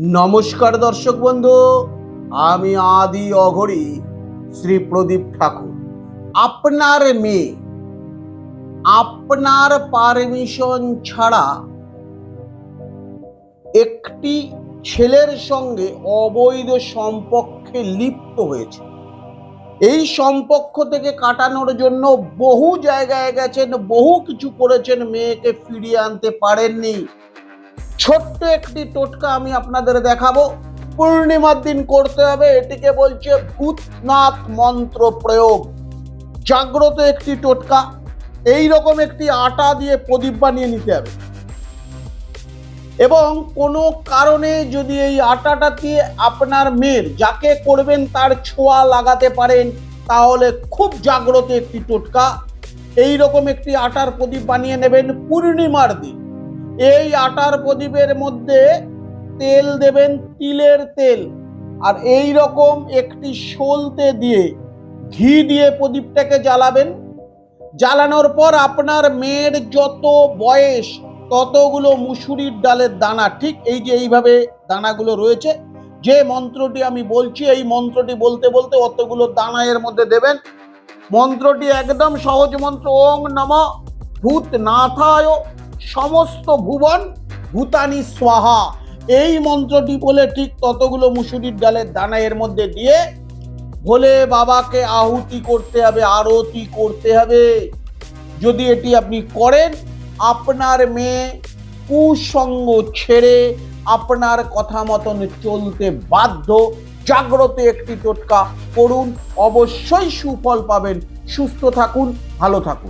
নমস্কার দর্শক বন্ধু, আমি আদি অঘরী শ্রী প্রদীপ ঠাকুর। আপনার মেয়ে আপনার পারমিশন ছাড়া একটি ছেলের সঙ্গে অবৈধ সম্পর্কে লিপ্ত হয়েছে। এই সম্পর্ক থেকে কাটানোর জন্য বহু জায়গায় গেছেন, বহু কিছু করেছেন, মেয়েকে ফিরিয়ে আনতে পারেননি। ছোট্ট একটি টোটকা আমি আপনাদের দেখাবো, পূর্ণিমার দিন করতে হবে। এটিকে বলছে ভূতনাথ মন্ত্র প্রয়োগ। জাগ্রত একটি টোটকা। এই রকম একটি আটা দিয়ে প্রদীপ বানিয়ে নিতে হবে এবং কোনো কারণে যদি এই আটাটা দিয়ে আপনার মেয়ের, যাকে করবেন তার ছোঁয়া লাগাতে পারেন, তাহলে খুব জাগ্রত একটি টোটকা। এই রকম একটি আটার প্রদীপ বানিয়ে নেবেন পূর্ণিমার দিন। এই আটার প্রদীপের মধ্যে তেল দেবেন, তিলের তেল, আর এই রকম একটি সলতে দিয়ে ঘি দিয়ে প্রদীপটাকে জ্বালাবেন। জ্বালানোর পর আপনার মেয়ের যত বয়স ততগুলো মুসুরির ডালের দানা, ঠিক এই যে এইভাবে দানাগুলো রয়েছে, যে মন্ত্রটি আমি বলছি এই মন্ত্রটি বলতে বলতে অতগুলো দানা এর মধ্যে দেবেন। মন্ত্রটি একদম সহজ মন্ত্র, ওং নমঃ ভূতনাথায় সমস্ত ভুবন ভূতানি স্বাহা। এই মন্ত্রটি বলে ঠিক ততগুলো মুসুরির ডালের দানা এর মধ্যে দিয়ে ভোলে বাবাকে আহুতি করতে হবে, আরতি করতে হবে। যদি এটি আপনি করেন, আপনার মেয়ে কুসঙ্গ ছেড়ে আপনার কথা মতন চলতে বাধ্য। জাগ্রত একটি টোটকা করুন, অবশ্যই সুফল পাবেন। সুস্থ থাকুন, ভালো থাকুন।